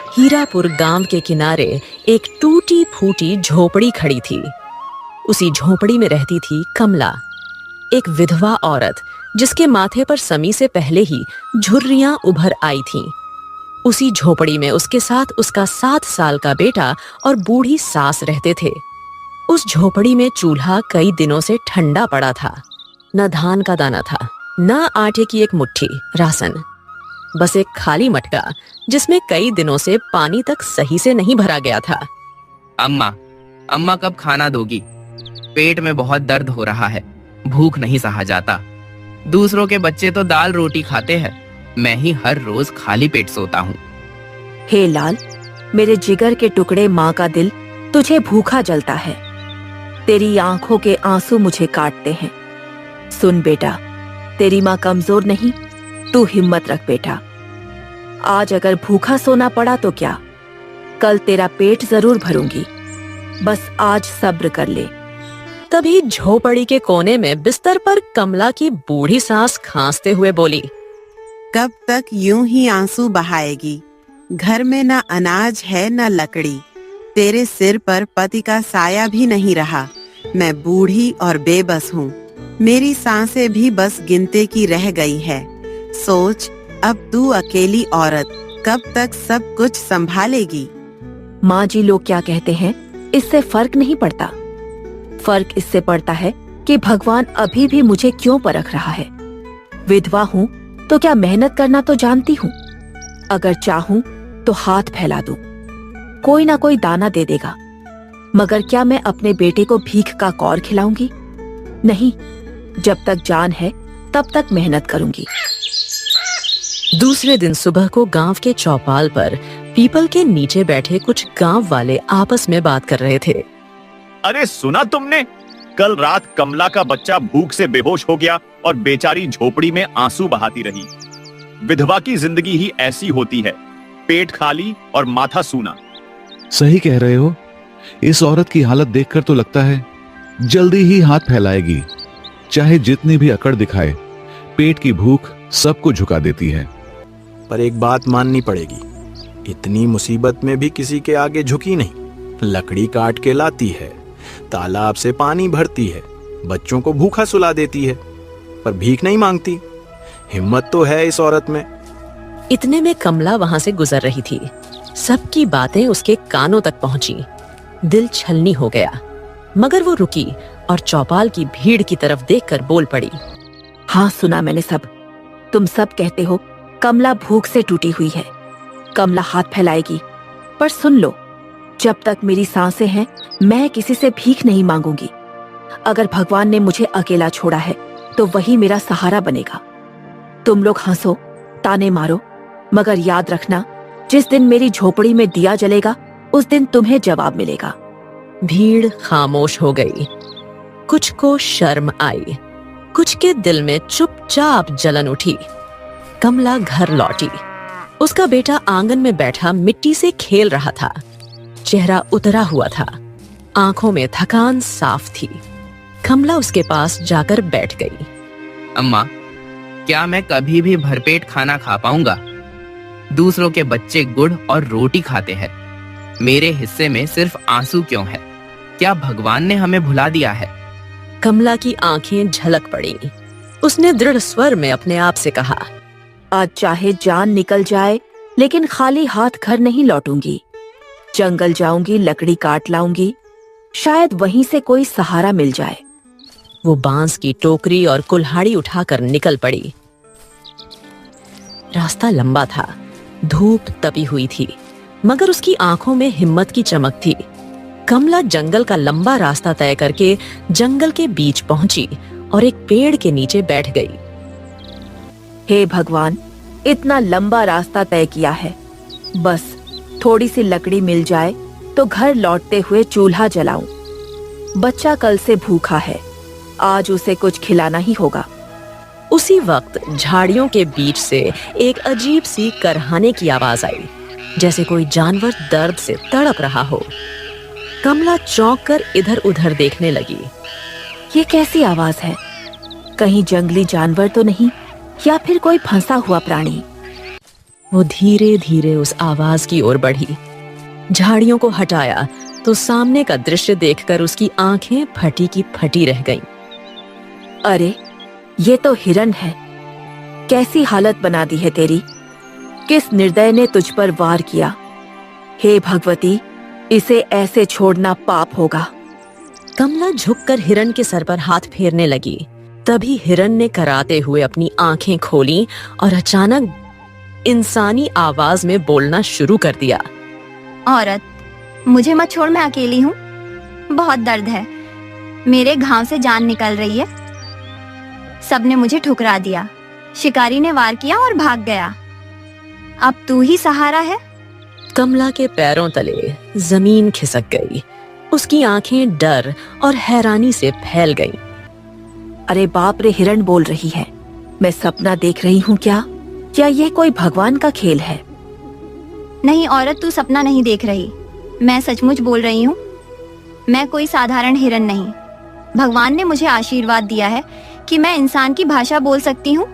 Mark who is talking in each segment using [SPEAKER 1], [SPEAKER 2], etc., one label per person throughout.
[SPEAKER 1] हीरापुर गांव के किनारे एक टूटी फूटी झोपड़ी खड़ी थी। उसी झोपड़ी में रहती थी कमला, एक विधवा औरत जिसके माथे पर समी से पहले ही झुर्रियां उभर आई थीं। उसी झोपड़ी में उसके साथ उसका 7 साल का बेटा और बूढ़ी सास रहते थे। उस झोपड़ी में चूल्हा कई दिनों से ठंडा पड़ा था। न धान का दाना था, न आटे की एक मुट्ठी राशन, बस एक खाली मटका जिसमें कई दिनों से पानी तक सही से नहीं भरा गया था।
[SPEAKER 2] अम्मा कब खाना दोगी? पेट में बहुत दर्द हो रहा है, भूख नहीं सहा जाता। दूसरों के बच्चे तो दाल रोटी खाते हैं, मैं ही हर रोज खाली पेट सोता हूँ।
[SPEAKER 3] हे लाल, मेरे जिगर के टुकड़े, माँ का दिल तुझे भूखा जलता है। तेरी आंखों के आंसू मुझे काटते हैं। सुन बेटा, तेरी माँ कमजोर नहीं, तू हिम्मत रख बेटा। आज अगर भूखा सोना पड़ा तो क्या, कल तेरा पेट जरूर भरूंगी। बस आज सब्र कर ले।
[SPEAKER 1] तभी झोपड़ी के कोने में बिस्तर पर कमला की बूढ़ी सास खांसते हुए बोली,
[SPEAKER 4] कब तक यूं ही आंसू बहाएगी? घर में न अनाज है न लकड़ी, तेरे सिर पर पति का साया भी नहीं रहा। मैं बूढ़ी और बेबस हूँ, मेरी सांसें भी बस गिनते की रह गई है। सोच, अब तू अकेली औरत कब तक सब कुछ संभालेगी?
[SPEAKER 3] माँ जी, लोग क्या कहते हैं इससे फर्क नहीं पड़ता। फर्क इससे पड़ता है कि भगवान अभी भी मुझे क्यों परख रहा है। विधवा हूँ तो क्या मेहनत करना तो जानती हूँ। अगर चाहूँ तो हाथ फैला दूं, कोई ना कोई दाना दे देगा। मगर क्या मैं अपने बेटे को भीख का कौर खिलाऊंगी? नहीं, जब तक जान है तब तक मेहनत करूंगी।
[SPEAKER 1] दूसरे दिन सुबह को गांव के चौपाल पर पीपल के नीचे बैठे कुछ गांव वाले आपस में बात कर रहे थे।
[SPEAKER 5] अरे सुना तुमने? कल रात कमला का बच्चा भूख से बेहोश हो गया और बेचारी झोपड़ी में आंसू बहाती रही। विधवा की जिंदगी ही ऐसी होती है, पेट खाली और माथा सूना।
[SPEAKER 6] सही कह रहे हो। इस औरत की हालत देखकर तो लगता है जल्दी ही हाथ फैलाएगी। चाहे जितनी भी अकड़ दिखाए, पेट की भूख सबको झुका देती है।
[SPEAKER 7] पर एक बात माननी पड़ेगी, इतनी मुसीबत में भी किसी के आगे झुकी नहीं। लकड़ी काट के लाती है, तालाब से पानी भरती है, बच्चों को भूखा सुला देती है, पर भीख नहीं मांगती। हिम्मत तो है इस औरत में।
[SPEAKER 1] इतने में कमला वहां से गुजर रही थी। सबकी बातें उसके कानों तक पहुंची। दिल छलनी हो गया, मगर वो रुकी और चौपाल की भीड़ की तरफ देखकर बोल पड़ी,
[SPEAKER 3] हाँ, सुना मैंने सब। तुम सब कहते हो कमला भूख से टूटी हुई है, कमला हाथ फैलाएगी। पर सुन लो, जब तक मेरी सांसें हैं मैं किसी से भीख नहीं मांगूंगी। अगर भगवान ने मुझे अकेला छोड़ा है तो वही मेरा सहारा बनेगा। तुम लोग हंसो, ताने मारो, मगर याद रखना, जिस दिन मेरी झोपड़ी में दिया जलेगा उस दिन तुम्हें जवाब मिलेगा।
[SPEAKER 1] भीड़ खामोश हो गई। कुछ को शर्म आई, कुछ के दिल में चुपचाप जलन उठी। कमला घर लौटी। उसका बेटा आंगन में बैठा मिट्टी से खेल रहा था। चेहरा उतरा हुआ था, आंखों में थकान साफ थी। कमला उसके पास जाकर बैठ गई।
[SPEAKER 2] अम्मा, क्या मैं कभी भी भरपेट खाना खा पाऊंगा? दूसरों के बच्चे गुड़ और रोटी खाते हैं, मेरे हिस्से में सिर्फ आंसू क्यों है? क्या भगवान ने हमें भुला दिया है?
[SPEAKER 1] कमला की आंखें झलक पड़ी। उसने दृढ़ स्वर में अपने आप से कहा,
[SPEAKER 3] आज चाहे जान निकल जाए लेकिन खाली हाथ घर नहीं लौटूंगी। जंगल जाऊंगी, लकड़ी काट लाऊंगी, शायद वहीं से कोई सहारा मिल जाए।
[SPEAKER 1] वो बांस की टोकरी और कुल्हाड़ी उठाकर निकल पड़ी। रास्ता लंबा था, धूप तपी हुई थी, मगर उसकी आंखों में हिम्मत की चमक थी। कमला जंगल का लंबा रास्ता तय करके जंगल के बीच पहुंची और एक पेड़ के नीचे बैठ गई।
[SPEAKER 3] हे भगवान, इतना लंबा रास्ता तय किया है, बस थोड़ी सी लकड़ी मिल जाए तो घर लौटते हुए चूल्हा जलाऊं। बच्चा कल से भूखा है, आज उसे कुछ खिलाना ही होगा।
[SPEAKER 1] उसी वक्त झाड़ियों के बीच से एक अजीब सी करहाने की आवाज आई, जैसे कोई जानवर दर्द से तड़प रहा हो। कमला चौंक कर इधर उधर देखने लगी।
[SPEAKER 3] ये कैसी आवाज है? कहीं जंगली जानवर तो नहीं, या फिर कोई फंसा हुआ प्राणी?
[SPEAKER 1] वो धीरे धीरे उस आवाज की ओर बढ़ी। झाड़ियों को हटाया तो सामने का दृश्य देखकर उसकी आंखें फटी की फटी रह गईं।
[SPEAKER 3] अरे, ये तो हिरन है। कैसी हालत बना दी है तेरी। किस निर्दय ने तुझ पर वार किया। हे भगवती, इसे ऐसे छोड़ना पाप होगा।
[SPEAKER 1] कमला झुककर हिरन के सर पर हाथ फेरने लगी। तभी हिरन ने कराते हुए अपनी आंखें खोली और अचानक इंसानी आवाज में बोलना शुरू कर दिया।
[SPEAKER 8] औरत, मुझे मत छोड़, मैं अकेली हूँ। बहुत दर्द है, मेरे घाव से जान निकल रही है। सबने मुझे ठुकरा दिया, शिकारी ने वार किया और भाग गया। अब तू ही सहारा है।
[SPEAKER 1] कमला के पैरों तले जमीन खिसक गई। उसकी आंखें डर और हैरानी से फैल गईं।
[SPEAKER 3] अरे बाप रे, हिरन बोल रही है। मैं सपना देख रही हूँ क्या? क्या ये कोई भगवान का खेल है?
[SPEAKER 8] नहीं औरत, तू सपना नहीं देख रही, मैं सचमुच बोल रही हूँ। मैं कोई साधारण हिरन नहीं। भगवान ने मुझे आशीर्वाद दिया है कि मैं इंसान की भाषा बोल सकती हूँ,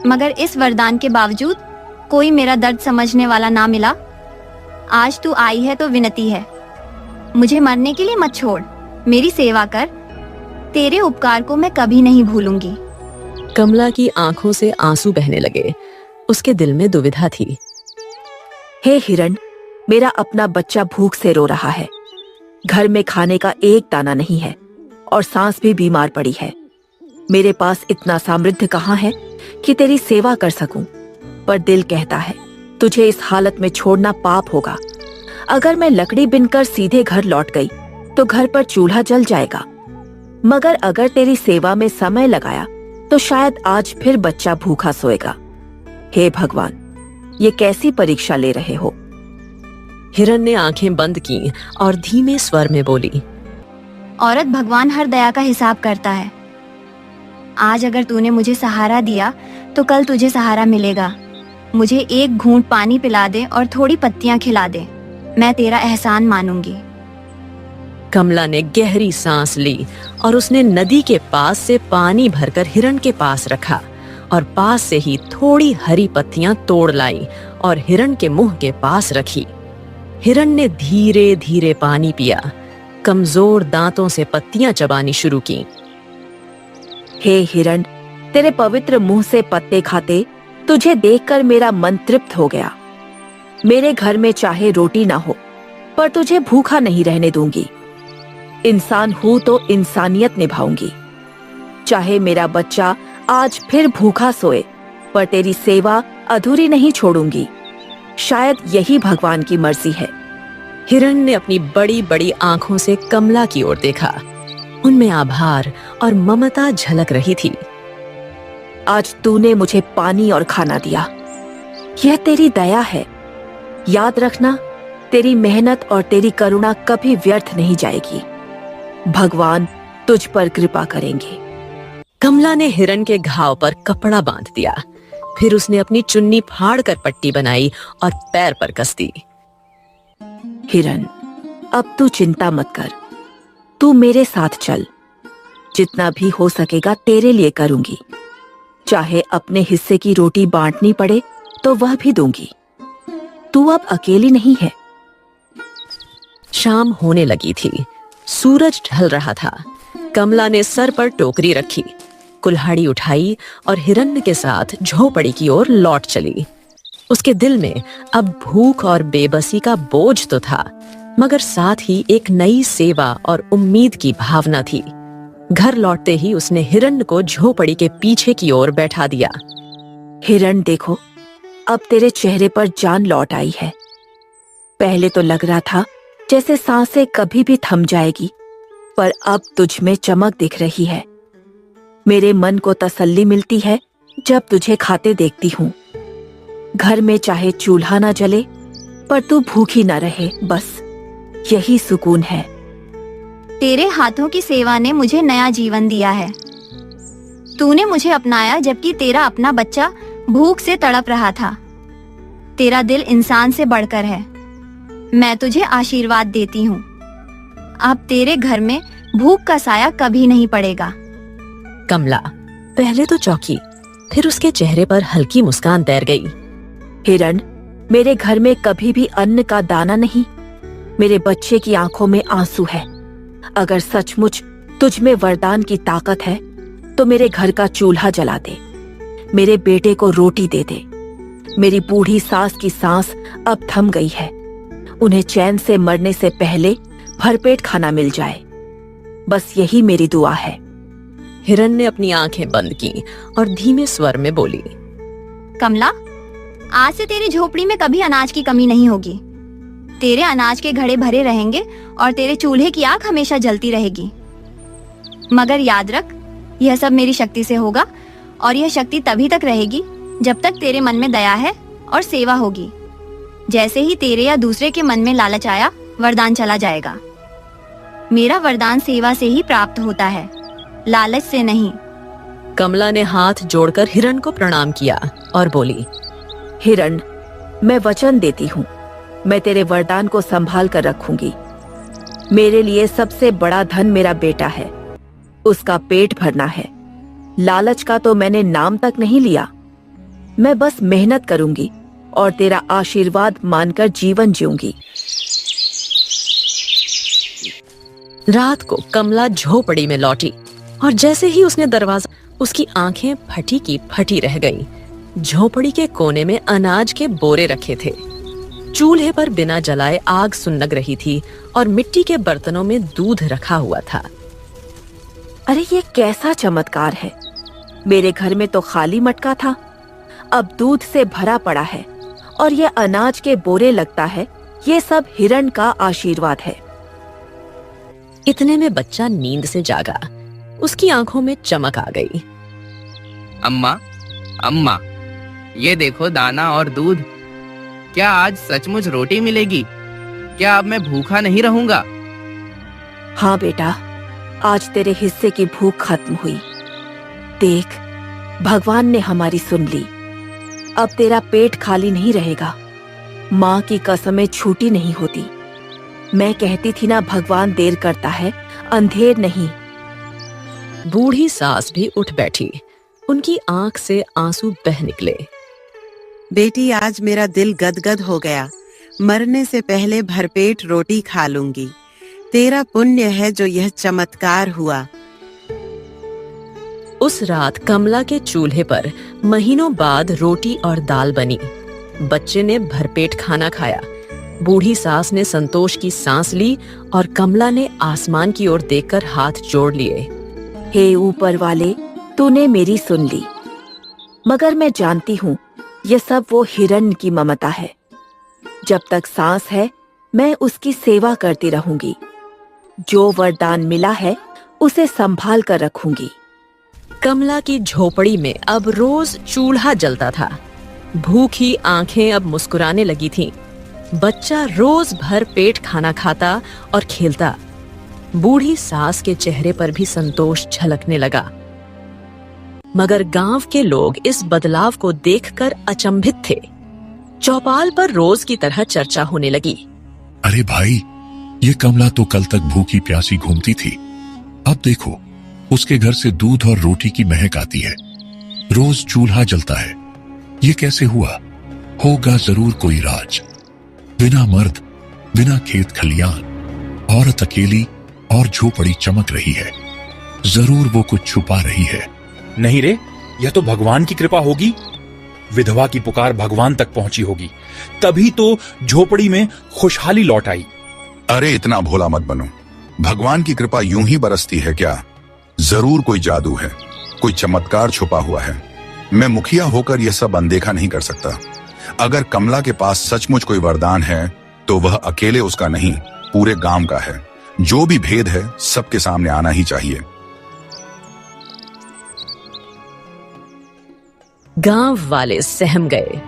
[SPEAKER 8] मगर इस वरदान के बावजूद कोई मेरा दर्द समझने वाला ना मिला। आज तू आई है तो विनती है, मुझे मरने के लिए मत छोड़, मेरी सेवा कर। तेरे उपकार को मैं कभी नहीं भूलूंगी।
[SPEAKER 1] कमला की आंखों से आंसू बहने लगे। उसके दिल में दुविधा थी।
[SPEAKER 3] हे हिरन, मेरा अपना बच्चा भूख से रो रहा है। घर में खाने का एक दाना नहीं है और सांस भी बीमार पड़ी है। मेरे पास इतना सामर्थ्य कहाँ है कि तेरी सेवा कर सकूं, पर दिल कहता है तुझे इस हालत में छोड़ना पाप होगा। अगर मैं लकड़ी बिनकर सीधे घर लौट गई तो घर पर चूल्हा जल जाएगा, मगर अगर तेरी सेवा में समय लगाया तो शायद आज फिर बच्चा भूखा सोएगा। हे भगवान, ये कैसी परीक्षा ले रहे हो?
[SPEAKER 1] हिरन ने आंखें बंद की और धीमे स्वर में बोली,
[SPEAKER 8] औरत, भगवान हर दया का हिसाब करता है। आज अगर तूने मुझे सहारा दिया तो कल तुझे सहारा मिलेगा। मुझे एक घूंट पानी पिला दे और थोड़ी पत्तियां खिला दे, मैं तेरा एहसान मानूंगी।
[SPEAKER 1] कमला ने गहरी सांस ली और उसने नदी के पास से पानी भरकर हिरन के पास रखा और पास से ही थोड़ी हरी पत्तियां तोड़ लाई और हिरन के मुंह के पास रखी। हिरन ने धीरे धीरे पानी पिया, कमजोर दांतों से पत्तियां चबानी शुरू की।
[SPEAKER 3] हे हिरन, तेरे पवित्र मुंह से पत्ते खाते तुझे देखकर मेरा मन तृप्त हो गया। मेरे घर में चाहे रोटी ना हो, पर तुझे भूखा नहीं रहने दूंगी। इंसान हूं तो इंसानियत निभाऊंगी। चाहे मेरा बच्चा आज फिर भूखा सोए, पर तेरी सेवा अधूरी नहीं छोड़ूंगी। शायद यही भगवान की मर्जी है।
[SPEAKER 1] हिरन ने अपनी बड़ी बड़ी आंखों से कमला की ओर देखा। उनमें आभार और ममता झलक रही थी।
[SPEAKER 3] आज तूने मुझे पानी और खाना दिया, यह तेरी दया है। याद रखना, तेरी मेहनत और तेरी करुणा कभी व्यर्थ नहीं जाएगी। भगवान तुझ पर कृपा करेंगे।
[SPEAKER 1] कमला ने हिरन के घाव पर कपड़ा बांध दिया। फिर उसने अपनी चुन्नी फाड़कर पट्टी बनाई और पैर पर कस दी।
[SPEAKER 3] हिरन, अब तू चिंता मत कर, तू मेरे साथ चल। जितना भी हो सकेगा तेरे लिए करूंगी। चाहे अपने हिस्से की रोटी बांटनी पड़े तो वह भी दूंगी। तू अब अकेली नहीं है।
[SPEAKER 1] शाम होने लगी थी, सूरज ढल रहा था। कमला ने सर पर टोकरी रखी, कुल्हाड़ी उठाई और हिरन के साथ झोपड़ी की ओर लौट चली। उसके दिल में अब भूख और बेबसी का बोझ तो था, मगर साथ ही एक नई सेवा और उम्मीद की भावना थी। घर लौटते ही उसने हिरन को झोपड़ी के पीछे की ओर बैठा दिया।
[SPEAKER 3] हिरन देखो, अब तेरे चेहरे पर जान लौट आई है। पहले तो लग रहा था जैसे सांसें कभी भी थम जाएगी, पर अब तुझ में चमक दिख रही है। मेरे मन को तसल्ली मिलती है जब तुझे खाते देखती हूँ। घर में चाहे चूल्हा ना जले, पर तू भूखी ना रहे, बस यही सुकून है।
[SPEAKER 8] तेरे हाथों की सेवा ने मुझे नया जीवन दिया है। तूने मुझे अपनाया जबकि तेरा अपना बच्चा भूख से तड़प रहा था। तेरा दिल इंसान से बढ़कर है। मैं तुझे आशीर्वाद देती हूँ। अब तेरे घर में भूख का साया कभी नहीं पड़ेगा।
[SPEAKER 1] कमला पहले तो चौंकी, फिर उसके चेहरे पर हल्की मुस्कान तैर गई।
[SPEAKER 3] हिरण, मेरे घर में कभी भी अन्न का दाना नहीं। मेरे बच्चे की आंखों में आंसू है। अगर सचमुच तुझ में वरदान की ताकत है तो मेरे घर का चूल्हा जला दे, मेरे बेटे को रोटी दे दे। मेरी बूढ़ी सास की सांस अब थम गई है। उन्हें चैन से मरने से पहले भरपेट खाना मिल जाए, बस यही मेरी दुआ है।
[SPEAKER 1] हिरण ने अपनी आंखें बंद की और धीमे स्वर में बोली,
[SPEAKER 8] कमला, आज से तेरी झोपड़ी में कभी अनाज की कमी नहीं होगी। तेरे अनाज के घड़े भरे रहेंगे और तेरे चूल्हे की आग हमेशा जलती रहेगी। मगर याद रख, यह सब मेरी शक्ति से होगा और यह शक्ति तभी तक रहेगी जब तक तेरे मन में दया है और सेवा होगी। जैसे ही तेरे या दूसरे के मन में लालच आया, वरदान चला जाएगा। मेरा वरदान सेवा से ही प्राप्त होता है, लालच से नहीं।
[SPEAKER 1] कमला ने हाथ जोड़कर हिरण को प्रणाम किया और बोली,
[SPEAKER 3] हिरण, मैं वचन देती हूँ, मैं तेरे वरदान को संभाल कर रखूंगी। मेरे लिए सबसे बड़ा धन मेरा बेटा है, उसका पेट भरना है। लालच का तो मैंने नाम तक नहीं लिया। मैं बस मेहनत करूंगी और तेरा आशीर्वाद मानकर जीवन जीऊंगी।
[SPEAKER 1] रात को कमला झोपड़ी में लौटी और जैसे ही उसने दरवाजा, उसकी आंखें फटी की फटी रह गईं। झोपड़ी के कोने में अनाज के बोरे रखे थे। चूल्हे पर बिना जलाए आग सुलग रही थी और मिट्टी के बर्तनों में दूध रखा हुआ था।
[SPEAKER 3] अरे ये कैसा चमत्कार है! मेरे घर में तो खाली मटका था, अब दूध से भरा पड़ा है और ये अनाज के बोरे लगता है। ये सब हिरण का आशीर्वाद है।
[SPEAKER 1] इतने में बच्चा नींद से जागा। उसकी आंखों में चमक आ गई।
[SPEAKER 2] अम्मा, अम्मा, ये देखो दाना और दूध। क्या आज सचमुच रोटी मिलेगी? क्या अब मैं भूखा नहीं रहूंगा?
[SPEAKER 3] हाँ बेटा, आज तेरे हिस्से की भूख खत्म हुई। देख, भगवान ने हमारी सुन ली। अब तेरा पेट खाली नहीं रहेगा। माँ की कसमें छूटी नहीं होती। मैं कहती थी ना, भगवान देर करता है, अंधेर नहीं।
[SPEAKER 1] बूढ़ी सास भी उठ बैठी। उनकी आंख से आंसू बह निकले।
[SPEAKER 4] बेटी, आज मेरा दिल गदगद हो गया। मरने से पहले भरपेट रोटी खा लूंगी। तेरा पुण्य है जो यह चमत्कार हुआ।
[SPEAKER 1] उस रात कमला के चूल्हे पर महीनों बाद रोटी और दाल बनी। बच्चे ने भरपेट खाना खाया। बूढ़ी सास ने संतोष की सांस ली और कमला ने आसमान की ओर देखकर हाथ जोड़ लिए।
[SPEAKER 3] हे ऊपर वाले, तूने मेरी सुन ली। मगर मैं जानती हूँ ये सब वो हिरण की ममता है। जब तक सांस है मैं उसकी सेवा करती रहूंगी। जो वरदान मिला है उसे संभाल कर रखूंगी।
[SPEAKER 1] कमला की झोपड़ी में अब रोज चूल्हा जलता था। भूखी आंखें अब मुस्कुराने लगी थीं। बच्चा रोज भर पेट खाना खाता और खेलता। बूढ़ी सास के चेहरे पर भी संतोष झलकने लगा। मगर गांव के लोग इस बदलाव को देखकर अचंभित थे। चौपाल पर रोज की तरह चर्चा होने लगी।
[SPEAKER 9] अरे भाई, ये कमला तो कल तक भूखी प्यासी घूमती थी, अब देखो उसके घर से दूध और रोटी की महक आती है। रोज चूल्हा जलता है। ये कैसे हुआ? होगा जरूर कोई राज। बिना मर्द, बिना खेत खलियान, औरत अकेली और झोपड़ी चमक रही है। जरूर वो कुछ छुपा रही है।
[SPEAKER 10] नहीं रे, यह तो भगवान की कृपा होगी। विधवा की पुकार भगवान तक पहुंची होगी, तभी तो झोपड़ी में खुशहाली लौट आई।
[SPEAKER 9] अरे इतना भोला मत बनो। भगवान की कृपा यूं ही बरसती है क्या? जरूर कोई जादू है, कोई चमत्कार छुपा हुआ है। मैं मुखिया होकर यह सब अनदेखा नहीं कर सकता। अगर कमला के पास सचमुच कोई वरदान है तो वह अकेले उसका नहीं, पूरे गांव का है। जो भी भेद है सबके सामने आना ही चाहिए।
[SPEAKER 1] गांव वाले सहम गए।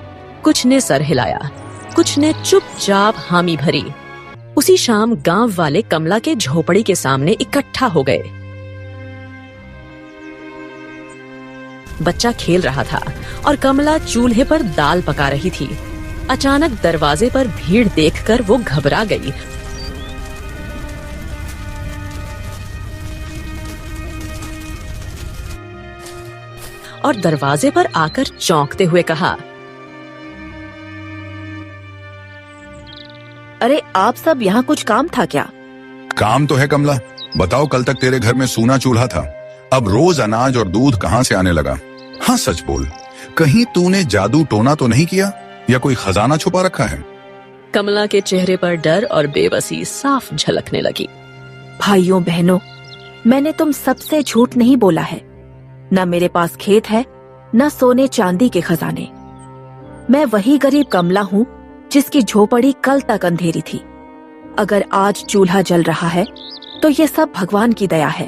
[SPEAKER 1] कुछ ने सर हिलाया, कुछ ने चुपचाप हामी भरी। उसी शाम गांव वाले कमला के झोपड़ी के सामने इकट्ठा हो गए। बच्चा खेल रहा था और कमला चूल्हे पर दाल पका रही थी। अचानक दरवाजे पर भीड़ देखकर वो घबरा गई। और दरवाजे पर आकर चौंकते हुए कहा,
[SPEAKER 3] अरे आप सब यहाँ कुछ काम था क्या?
[SPEAKER 11] काम तो है कमला। बताओ, कल तक तेरे घर में सूना चूल्हा था, अब रोज अनाज और दूध कहाँ से आने लगा? हाँ सच बोल, कहीं तूने जादू टोना तो नहीं किया या कोई खजाना छुपा रखा है?
[SPEAKER 1] कमला के चेहरे पर डर और बेबसी साफ झलकने लगी।
[SPEAKER 3] भाइयों बहनों, मैंने तुम सबसे झूठ नहीं बोला है। न मेरे पास खेत है, न सोने चांदी के खजाने। मैं वही गरीब कमला हूँ जिसकी झोपड़ी कल तक अंधेरी थी। अगर आज चूल्हा जल रहा है तो ये सब भगवान की दया है।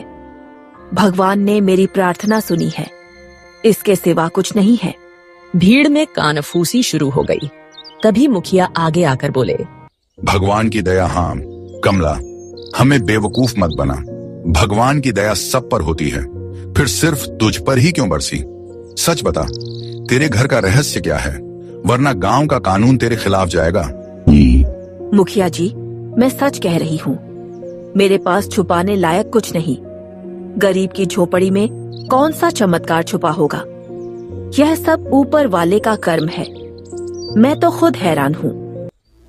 [SPEAKER 3] भगवान ने मेरी प्रार्थना सुनी है, इसके सिवा कुछ नहीं है।
[SPEAKER 1] भीड़ में कानफूसी शुरू हो गई। तभी मुखिया आगे आकर बोले,
[SPEAKER 11] भगवान की दया हाँ कमला, हमें बेवकूफ मत बना। भगवान की दया सब पर होती है, फिर सिर्फ तुझ पर ही क्यों बरसी? सच बता, तेरे घर का रहस्य क्या है, वरना गांव का कानून तेरे खिलाफ जाएगा।
[SPEAKER 3] मुखिया जी, मैं सच कह रही हूँ। मेरे पास छुपाने लायक कुछ नहीं। गरीब की झोपड़ी में कौन सा चमत्कार छुपा होगा? यह सब ऊपर वाले का कर्म है। मैं तो खुद हैरान हूँ।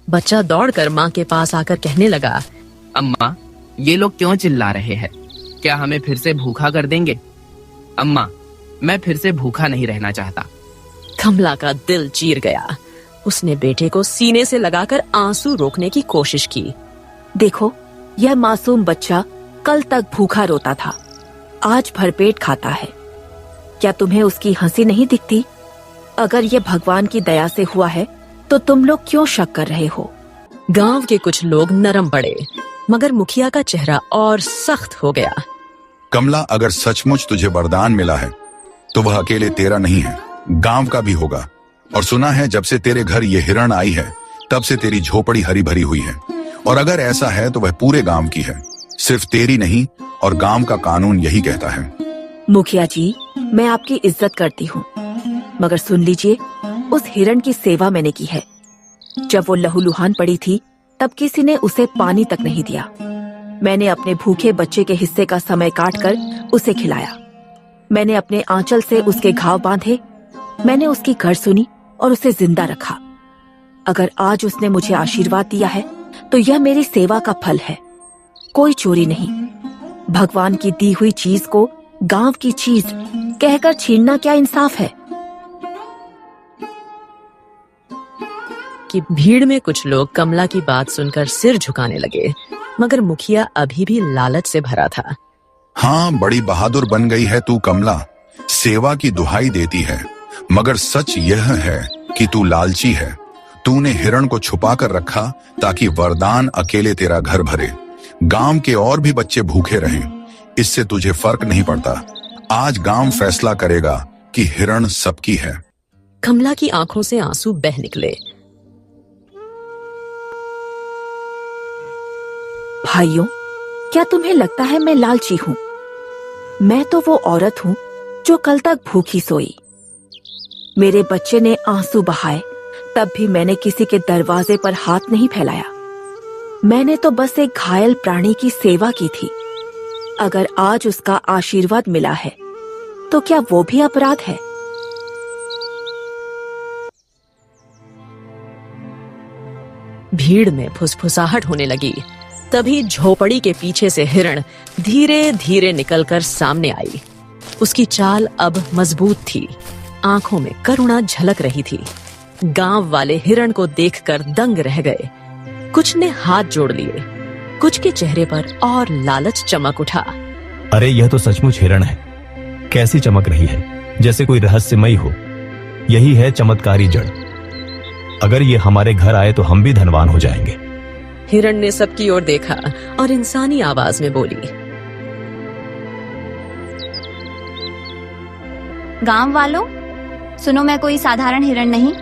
[SPEAKER 1] बच्चा दौड़कर माँ के पास आकर कहने लगा,
[SPEAKER 2] अम्मा, ये लोग क्यों चिल्ला रहे हैं? क्या हमें फिर से भूखा कर देंगे? अम्मा, मैं फिर से भूखा नहीं रहना चाहता।
[SPEAKER 1] कमला का दिल चीर गया। उसने बेटे को सीने से लगाकर आंसू रोकने की कोशिश की।
[SPEAKER 3] देखो, यह मासूम बच्चा कल तक भूखा रोता था, आज भरपेट खाता है। क्या तुम्हें उसकी हंसी नहीं दिखती? अगर ये भगवान की दया से हुआ है तो तुम लोग क्यों शक कर रहे हो?
[SPEAKER 1] गांव के कुछ लोग नरम पड़े, मगर मुखिया का चेहरा और सख्त हो गया।
[SPEAKER 11] कमला, अगर सचमुच तुझे वरदान मिला है तो वह अकेले तेरा नहीं है, गांव का भी होगा। और सुना है जब से तेरे घर ये हिरण आई है तब से तेरी झोपड़ी हरी भरी हुई है। और अगर ऐसा है तो वह पूरे गांव की है, सिर्फ तेरी नहीं। और गांव का कानून यही कहता है।
[SPEAKER 3] मुखिया जी, मैं आपकी इज्जत करती हूँ, मगर सुन लीजिए, उस हिरण की सेवा मैंने की है। जब वो लहूलुहान पड़ी थी तब किसी ने उसे पानी तक नहीं दिया। मैंने अपने भूखे बच्चे के हिस्से का समय काटकर उसे खिलाया। मैंने अपने आंचल से उसके घाव बांधे। मैंने उसकी घर सुनी और उसे जिंदा रखा। अगर आज उसने मुझे आशीर्वाद दिया है तो यह मेरी सेवा का फल है, कोई चोरी नहीं। भगवान की दी हुई चीज को गांव की चीज कहकर छीनना क्या इंसाफ है?
[SPEAKER 1] कि भीड़ में कुछ लोग कमला की बात सुनकर सिर झुकाने लगे, मगर मुखिया अभी भी लालच से भरा था।
[SPEAKER 11] हाँ, बड़ी बहादुर बन गई है तू कमला, सेवा की दुहाई देती है। मगर सच यह है कि तू लालची है। तूने हिरण को छुपा कर रखा ताकि वरदान अकेले तेरा घर भरे, गांव के और भी बच्चे भूखे रहें। इससे तुझे फर्क नहीं पड़ता। आज गांव फैसला करेगा कि हिरण सबकी है।
[SPEAKER 1] कमला की आंखों से आंसू बह निकले।
[SPEAKER 3] भाइयों, क्या तुम्हें लगता है मैं लालची हूँ? मैं तो वो औरत हूँ जो कल तक भूखी सोई। मेरे बच्चे ने आंसू बहाए, तब भी मैंने किसी के दरवाजे पर हाथ नहीं फैलाया। मैंने तो बस एक घायल प्राणी की सेवा की थी। अगर आज उसका आशीर्वाद मिला है तो क्या वो भी अपराध है?
[SPEAKER 1] भीड़ में फुसफुसाहट होने लगी। तभी झोपड़ी के पीछे से हिरण धीरे धीरे निकलकर सामने आई। उसकी चाल अब मजबूत थी, आंखों में करुणा झलक रही थी। गांव वाले हिरण को देखकर दंग रह गए। कुछ ने हाथ जोड़ लिए, कुछ के चेहरे पर और लालच चमक उठा।
[SPEAKER 12] अरे यह तो सचमुच हिरण है। कैसी चमक रही है, जैसे कोई रहस्यमयी हो। यही है चमत्कारी जड़। अगर ये हमारे घर आए तो हम भी धनवान हो जाएंगे।
[SPEAKER 1] हिरण ने सबकी ओर देखा और इंसानी आवाज में बोली,
[SPEAKER 8] गांव वालों, सुनो, मैं कोई साधारण हिरण नहीं।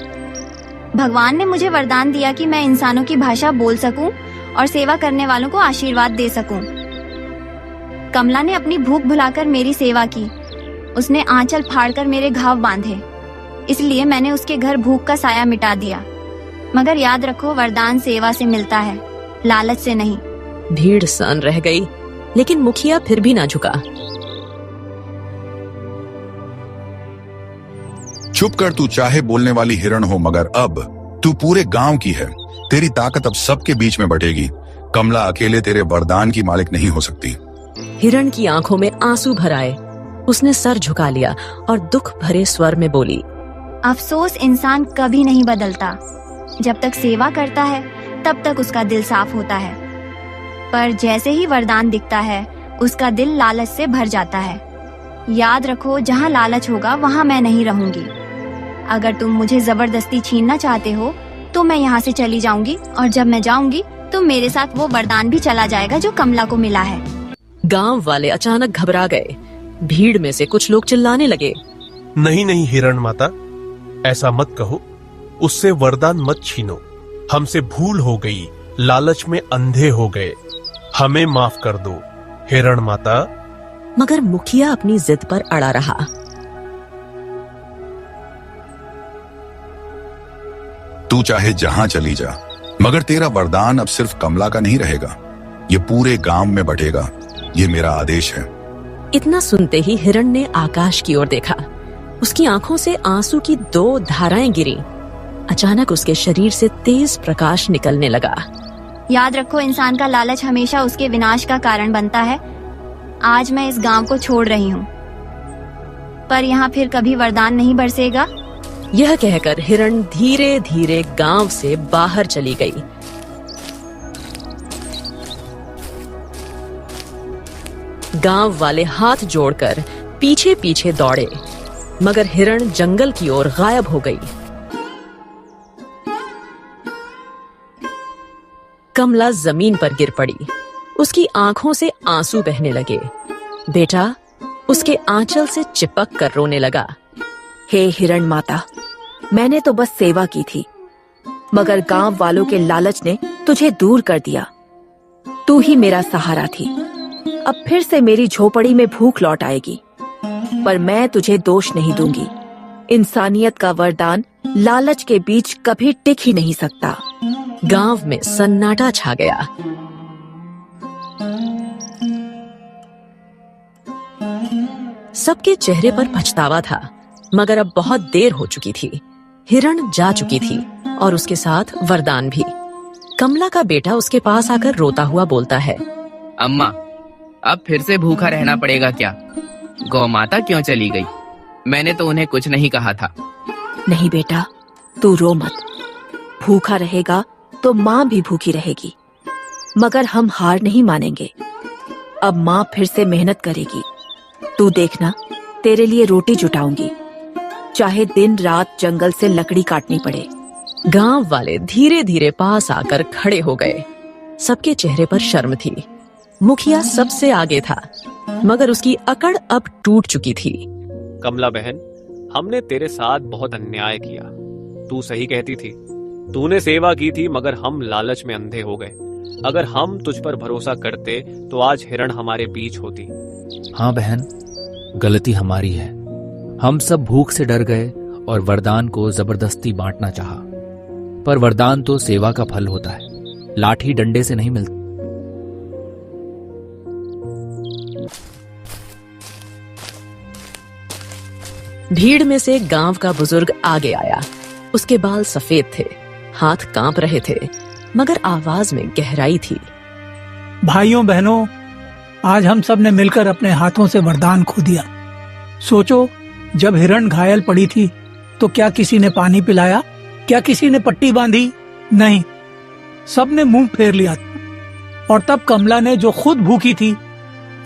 [SPEAKER 8] भगवान ने मुझे वरदान दिया कि मैं इंसानों की भाषा बोल सकूं और सेवा करने वालों को आशीर्वाद दे सकूं। कमला ने अपनी भूख भुलाकर मेरी सेवा की। उसने आंचल फाड़कर मेरे घाव बांधे, इसलिए मैंने उसके घर भूख का साया मिटा दिया। मगर याद रखो, वरदान सेवा से मिलता है, लालच से नहीं।
[SPEAKER 1] भीड़ सन रह गई, लेकिन मुखिया फिर भी ना झुका।
[SPEAKER 11] चुप कर, तू चाहे बोलने वाली हिरण हो, मगर अब तू पूरे गांव की है। तेरी ताकत अब सबके बीच में बटेगी। कमला अकेले तेरे वरदान की मालिक नहीं हो सकती।
[SPEAKER 1] हिरण की आंखों में आंसू भर आए। उसने सर झुका लिया और दुख भरे स्वर में बोली,
[SPEAKER 8] अफसोस इंसान कभी नहीं बदलता। जब तक सेवा करता है तब तक उसका दिल साफ होता है, पर जैसे ही वरदान दिखता है उसका दिल लालच से भर जाता है। याद रखो, जहाँ लालच होगा वहाँ मैं नहीं रहूंगी। अगर तुम मुझे जबरदस्ती छीनना चाहते हो तो मैं यहाँ से चली जाऊंगी, और जब मैं जाऊंगी तो मेरे साथ वो वरदान भी चला जाएगा जो कमला को मिला है।
[SPEAKER 1] गांव वाले अचानक घबरा गए। भीड़ में से कुछ लोग चिल्लाने लगे,
[SPEAKER 13] नहीं नहीं हिरण माता, ऐसा मत कहो, उससे वरदान मत छीनो। हमसे भूल हो गई, लालच में अंधे हो गए, हमें माफ कर दो हिरण माता।
[SPEAKER 1] मगर मुखिया अपनी जिद पर अड़ा रहा।
[SPEAKER 11] तू चाहे जहां चली जा, मगर तेरा वरदान अब सिर्फ कमला का नहीं रहेगा, ये पूरे गांव में बटेगा। ये मेरा आदेश है।
[SPEAKER 1] इतना सुनते ही हिरण ने आकाश की ओर देखा। उसकी आंखों से आंसू की 2 धाराएं गिरी। अचानक उसके शरीर से तेज प्रकाश निकलने लगा।
[SPEAKER 8] याद रखो, इंसान का लालच हमेशा उसके विनाश का कारण बनता है। आज मैं इस गांव को छोड़ रही हूँ, पर यहाँ फिर कभी वरदान नहीं बरसेगा।
[SPEAKER 1] यह कहकर हिरण धीरे धीरे गांव से बाहर चली गई। गांव वाले हाथ जोड़कर पीछे पीछे दौड़े, मगर हिरण जंगल की ओर गायब हो गई। कमला जमीन पर गिर पड़ी। उसकी आंखों से आंसू बहने लगे। बेटा उसके आंचल से चिपक कर रोने लगा।
[SPEAKER 3] हे हिरण माता, मैंने तो बस सेवा की थी, मगर गांव वालों के लालच ने तुझे दूर कर दिया। तू ही मेरा सहारा थी। अब फिर से मेरी झोपड़ी में भूख लौट आएगी, पर मैं तुझे दोष नहीं दूंगी। इंसानियत का वरदान लालच के बीच कभी टिक ही नहीं सकता।
[SPEAKER 1] गांव में सन्नाटा छा गया। सबके चेहरे पर पछतावा था, मगर अब बहुत देर हो चुकी थी। हिरण जा चुकी थी और उसके साथ वरदान भी। कमला का बेटा उसके पास आकर रोता हुआ बोलता है,
[SPEAKER 2] अम्मा, अब फिर से भूखा रहना पड़ेगा क्या? गौ माता क्यों चली गई? मैंने तो उन्हें कुछ नहीं कहा था।
[SPEAKER 3] नहीं बेटा, तू रो मत। भूखा रहेगा तो माँ भी भूखी रहेगी, मगर हम हार नहीं मानेंगे। अब माँ फिर से मेहनत करेगी। तू देखना, तेरे लिए रोटी जुटाऊंगी, चाहे दिन रात जंगल से लकड़ी काटनी पड़े।
[SPEAKER 1] गांव वाले धीरे धीरे पास आकर खड़े हो गए। सबके चेहरे पर शर्म थी। मुखिया सबसे आगे था, मगर उसकी अकड़ अब टूट चुकी थी।
[SPEAKER 14] कमला बहन, हमने तेरे साथ बहुत अन्याय किया। तू सही कहती थी। तूने सेवा की थी, मगर हम लालच में अंधे हो गए। अगर हम तुझ पर भरोसा करते तो आज हिरण हमारे बीच होती।
[SPEAKER 15] हाँ बहन, गलती हमारी है। हम सब भूख से डर गए और वरदान को जबरदस्ती बांटना चाहा, पर वरदान तो सेवा का फल होता है, लाठी डंडे से नहीं मिलती।
[SPEAKER 1] भीड़ में से गांव का बुजुर्ग आगे आया। उसके बाल सफेद थे, हाथ कांप रहे थे, मगर आवाज में गहराई थी।
[SPEAKER 16] भाइयों बहनों, आज हम सब ने मिलकर अपने हाथों से वरदान खो दिया। सोचो, जब हिरण घायल पड़ी थी तो क्या किसी ने पानी पिलाया? क्या किसी ने पट्टी बांधी? नहीं, सब ने मुंह फेर लिया। और तब कमला ने, जो खुद भूखी थी,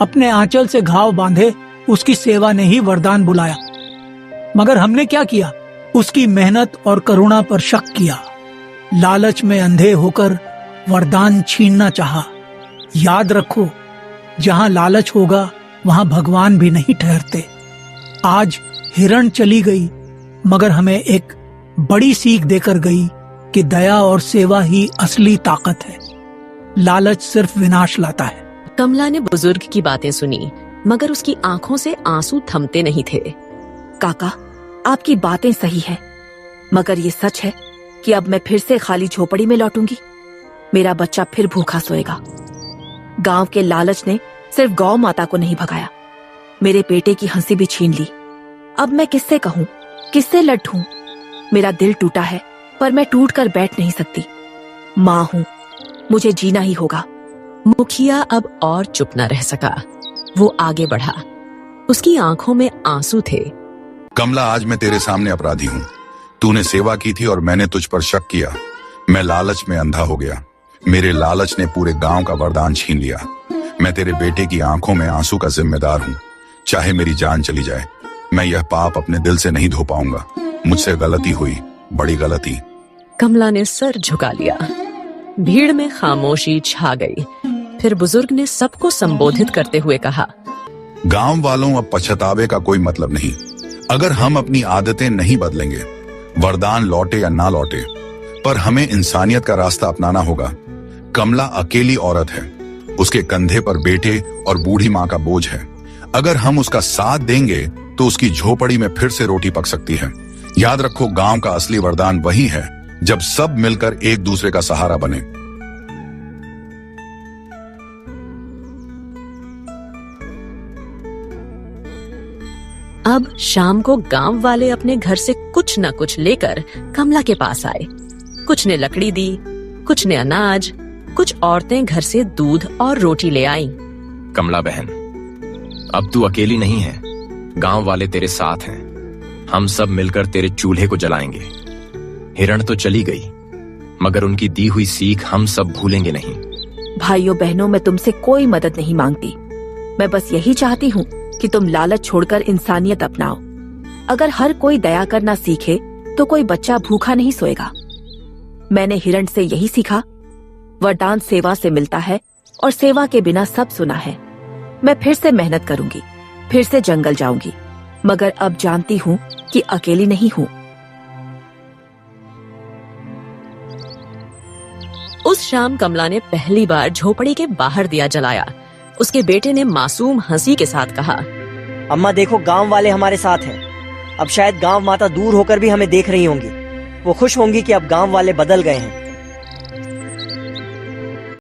[SPEAKER 16] अपने आंचल से घाव बांधे उसकी सेवा ने ही वरदान बुलाया। मगर हमने क्या किया? उसकी मेहनत और करुणा पर शक किया। लालच में अंधे होकर वरदान छीनना चाहा। याद रखो, जहां लालच होगा वहां भगवान भी नहीं ठहरते। आज हिरण चली गई, मगर हमें एक बड़ी सीख देकर गई कि दया और सेवा ही असली ताकत है। लालच सिर्फ विनाश लाता है।
[SPEAKER 1] कमला ने बुजुर्ग की बातें सुनी, मगर उसकी आंखों से आंसू थमते नहीं थे।
[SPEAKER 3] काका, आपकी बातें सही है, मगर ये सच है कि अब मैं फिर से खाली झोपड़ी में लौटूंगी। मेरा बच्चा फिर भूखा सोएगा। गांव के लालच ने सिर्फ गौ माता को नहीं भगाया, मेरे बेटे की हंसी भी छीन ली। अब मैं किससे कहूँ, किससे लड़ूं? मेरा दिल टूटा है, पर मैं टूट कर बैठ नहीं सकती। माँ हूँ, मुझे जीना ही होगा।
[SPEAKER 1] मुखिया अब और चुप न रह सका। वो आगे बढ़ा। उसकी आंखों में आंसू थे।
[SPEAKER 11] कमला, आज मैं तेरे सामने अपराधी हूँ। तूने सेवा की थी और मैंने तुझ पर शक किया। मैं लालच में अंधा हो गया। मेरे लालच ने पूरे गांव का वरदान छीन लिया। मैं तेरे बेटे की आंखों में आंसू का जिम्मेदार हूँ। चाहे मेरी जान चली जाए, मैं यह पाप अपने दिल से नहीं धो पाऊंगा। मुझसे गलती हुई, बड़ी गलती।
[SPEAKER 1] कमला ने सर झुका लिया। भीड़ में खामोशी छा गई। फिर बुजुर्ग ने सबको संबोधित करते हुए कहा,
[SPEAKER 11] गांव वालों, अब पछतावे का कोई मतलब नहीं। अगर हम अपनी आदतें नहीं बदलेंगे, वरदान लौटे या ना लौटे, पर हमें इंसानियत का रास्ता अपनाना होगा। कमला अकेली औरत है। उसके कंधे पर बेटे और बूढ़ी माँ का बोझ है। अगर हम उसका साथ देंगे तो उसकी झोपड़ी में फिर से रोटी पक सकती है। याद रखो, गांव का असली वरदान वही है जब सब मिलकर एक दूसरे का सहारा बने।
[SPEAKER 1] अब शाम को गांव वाले अपने घर से कुछ न कुछ लेकर कमला के पास आए। कुछ ने लकड़ी दी, कुछ ने अनाज, कुछ औरतें घर से दूध और रोटी ले आईं।
[SPEAKER 17] कमला बहन, अब तू अकेली नहीं है। गांव वाले तेरे साथ हैं। हम सब मिलकर तेरे चूल्हे को जलाएंगे। हिरण तो चली गई, मगर उनकी दी हुई सीख हम सब भूलेंगे नहीं।
[SPEAKER 3] भाइयों बहनों, मैं तुमसे कोई मदद नहीं मांगती। मैं बस यही चाहती हूँ कि तुम लालच छोड़कर इंसानियत अपनाओ। अगर हर कोई दया करना सीखे तो कोई बच्चा भूखा नहीं सोएगा। मैंने हिरण से यही सीखा। वरदान सेवा से मिलता है और सेवा के बिना सब सुना है। मैं फिर से मेहनत करूंगी, फिर से जंगल जाऊंगी, मगर अब जानती हूँ कि अकेली नहीं हूँ।
[SPEAKER 1] उस शाम कमला ने पहली बार झोपड़ी के बाहर दिया जलाया। उसके बेटे ने मासूम हंसी के साथ कहा,
[SPEAKER 18] अम्मा देखो, गांव वाले हमारे साथ हैं। अब शायद गांव माता दूर होकर भी हमें देख रही होंगी। वो खुश होंगी कि अब गांव वाले बदल गए हैं।